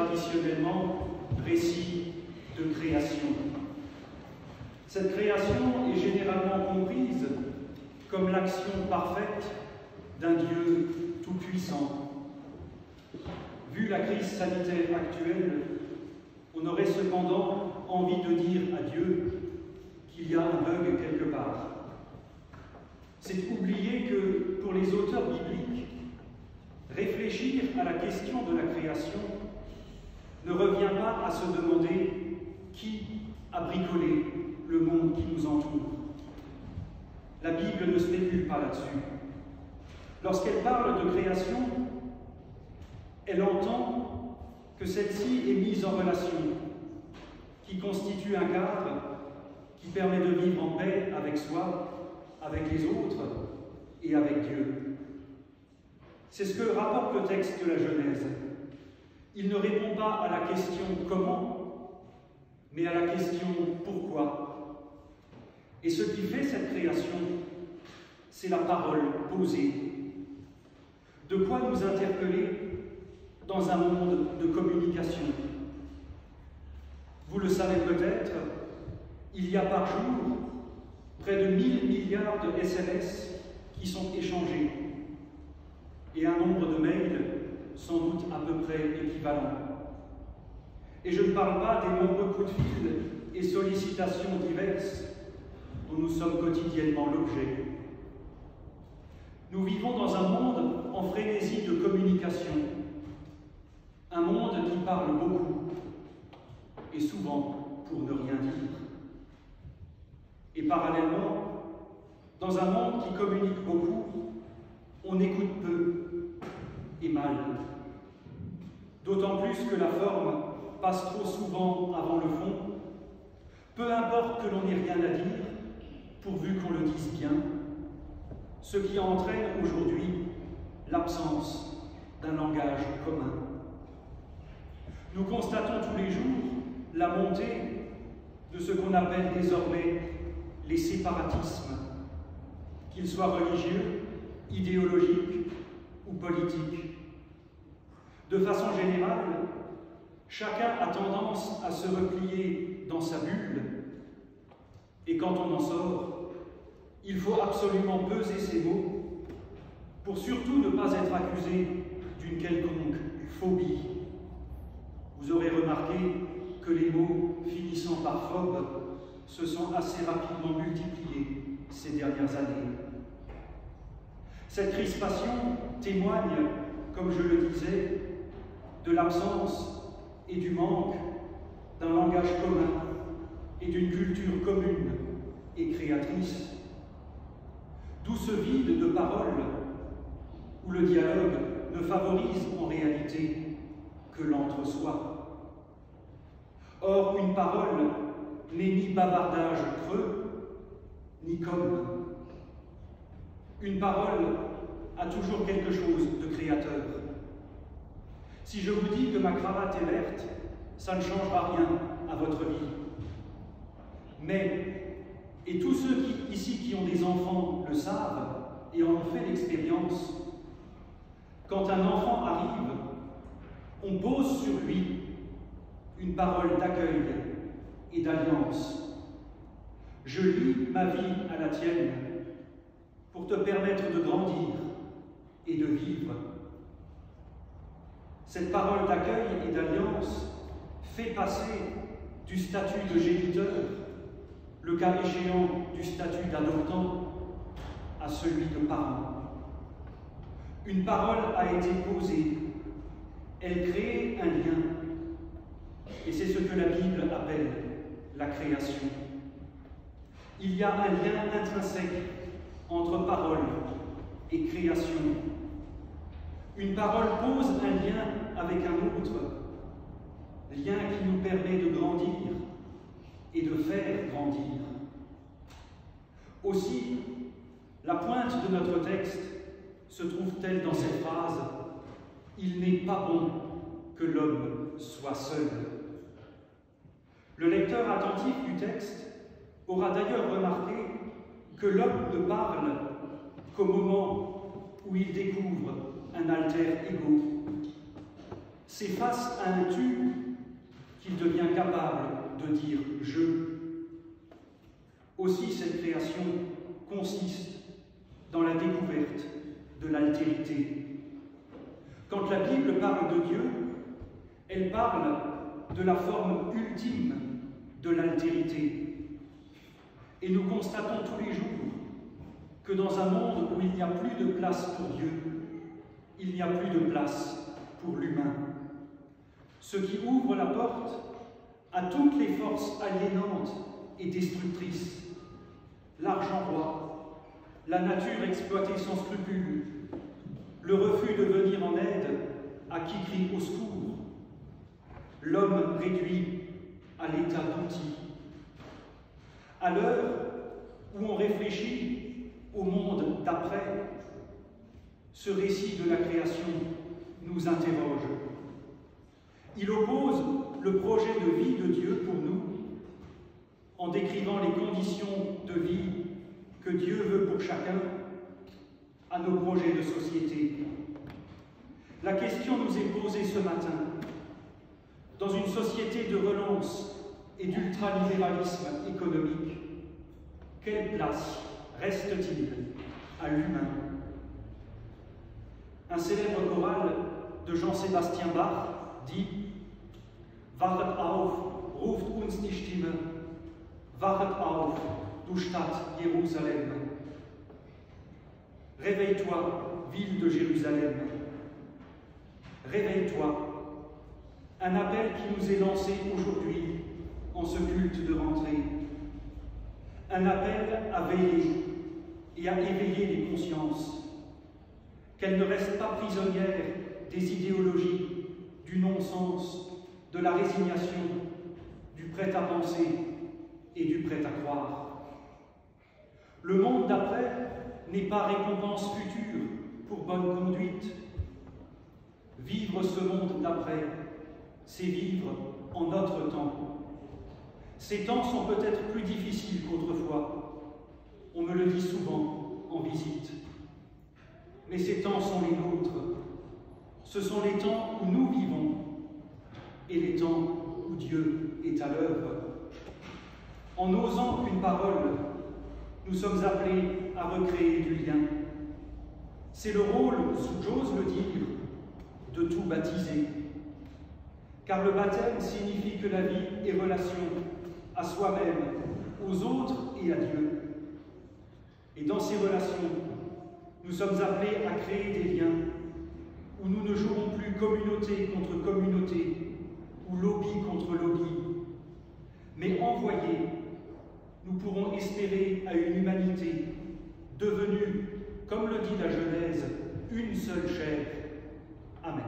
traditionnellement récit de création. Cette création est généralement comprise comme l'action parfaite d'un Dieu tout-puissant. Vu la crise sanitaire actuelle, on aurait cependant envie de dire à Dieu qu'il y a un bug quelque part. C'est oublier que, pour les auteurs bibliques, réfléchir à la question de la création ne revient pas à se demander qui a bricolé le monde qui nous entoure. La Bible ne spécule pas là-dessus. Lorsqu'elle parle de création, elle entend que celle-ci est mise en relation, qui constitue un cadre qui permet de vivre en paix avec soi, avec les autres et avec Dieu. C'est ce que rapporte le texte de la Genèse. Il ne répond pas à la question « comment ?», mais à la question « pourquoi ?». Et ce qui fait cette création, c'est la parole posée. De quoi nous interpeller dans un monde de communication. Vous le savez peut-être, il y a par jour près de 1000 milliards de SMS qui sont échangés et un nombre de mails sans doute à peu près équivalent. Et je ne parle pas des nombreux coups de fil et sollicitations diverses dont nous sommes quotidiennement l'objet. Nous vivons dans un monde en frénésie de communication, un monde qui parle beaucoup et souvent pour ne rien dire. Et parallèlement, dans un monde qui communique beaucoup, on écoute peu et mal. D'autant plus que la forme passe trop souvent avant le fond. Peu importe que l'on n'ait rien à dire, pourvu qu'on le dise bien, ce qui entraîne aujourd'hui l'absence d'un langage commun. Nous constatons tous les jours la montée de ce qu'on appelle désormais les séparatismes, qu'ils soient religieux, idéologiques ou politiques. De façon générale, chacun a tendance à se replier dans sa bulle, et quand on en sort, il faut absolument peser ses mots pour surtout ne pas être accusé d'une quelconque phobie. Vous aurez remarqué que les mots finissant par phobe se sont assez rapidement multipliés ces dernières années. Cette crispation témoigne, comme je le disais, de l'absence et du manque d'un langage commun et d'une culture commune et créatrice. D'où ce vide de parole où le dialogue ne favorise en réalité que l'entre-soi. Or, une parole n'est ni bavardage creux, ni com. Une parole a toujours quelque chose de créateur. Si je vous dis que ma cravate est verte, ça ne changera rien à votre vie. Mais, et tous ceux ici qui ont des enfants le savent et en ont fait l'expérience, quand un enfant arrive, on pose sur lui une parole d'accueil et d'alliance. Je lie ma vie à la tienne pour te permettre de grandir et de vivre. Cette parole d'accueil et d'alliance fait passer du statut de géniteur, le cas échéant du statut d'adoptant, à celui de parent. Une parole a été posée, elle crée un lien, et c'est ce que la Bible appelle la création. Il y a un lien intrinsèque entre parole et création. Une parole pose un lien avec un autre, lien qui nous permet de grandir et de faire grandir. Aussi, la pointe de notre texte se trouve-t-elle dans cette phrase « Il n'est pas bon que l'homme soit seul ». Le lecteur attentif du texte aura d'ailleurs remarqué que l'homme ne parle qu'au moment où il découvre un alter ego. c'est face à un tu qu'il devient capable de dire « je ». Aussi, cette création consiste dans la découverte de l'altérité. Quand la Bible parle de Dieu, elle parle de la forme ultime de l'altérité. Et nous constatons tous les jours que dans un monde où il n'y a plus de place pour Dieu, il n'y a plus de place pour l'humain. Ce qui ouvre la porte à toutes les forces aliénantes et destructrices. L'argent roi, la nature exploitée sans scrupule, le refus de venir en aide à qui crie au secours, l'homme réduit à l'état d'outil. À l'heure où on réfléchit au monde d'après, ce récit de la création nous interroge. Il oppose le projet de vie de Dieu pour nous, en décrivant les conditions de vie que Dieu veut pour chacun, à nos projets de société. La question nous est posée ce matin. Dans une société de relance et d'ultralibéralisme économique, quelle place reste-t-il à l'humain? Un célèbre choral de Jean-Sébastien Bach dit « Wachet auf, ruft uns die Stimme, wachet auf, du Stadt Jérusalem. » Réveille-toi, ville de Jérusalem. Réveille-toi. Un appel qui nous est lancé aujourd'hui en ce culte de rentrée. Un appel à veiller et à éveiller les consciences. Qu'elles ne restent pas prisonnières des idéologies, du non-sens, de la résignation, du prêt-à-penser et du prêt-à-croire. Le monde d'après n'est pas récompense future pour bonne conduite. Vivre ce monde d'après, c'est vivre en notre temps. Ces temps sont peut-être plus difficiles qu'autrefois. On me le dit souvent en visite. Mais ces temps sont les nôtres. Ce sont les temps où nous vivons et les temps où Dieu est à l'œuvre. En osant une parole, nous sommes appelés à recréer du lien. C'est le rôle, j'ose le dire, de tout baptiser. Car le baptême signifie que la vie est relation à soi-même, aux autres et à Dieu. Et dans ces relations, nous sommes appelés à créer des liens où nous ne jouerons plus communauté contre communauté ou lobby contre lobby, mais envoyés, nous pourrons espérer à une humanité devenue, comme le dit la Genèse, une seule chair. Amen.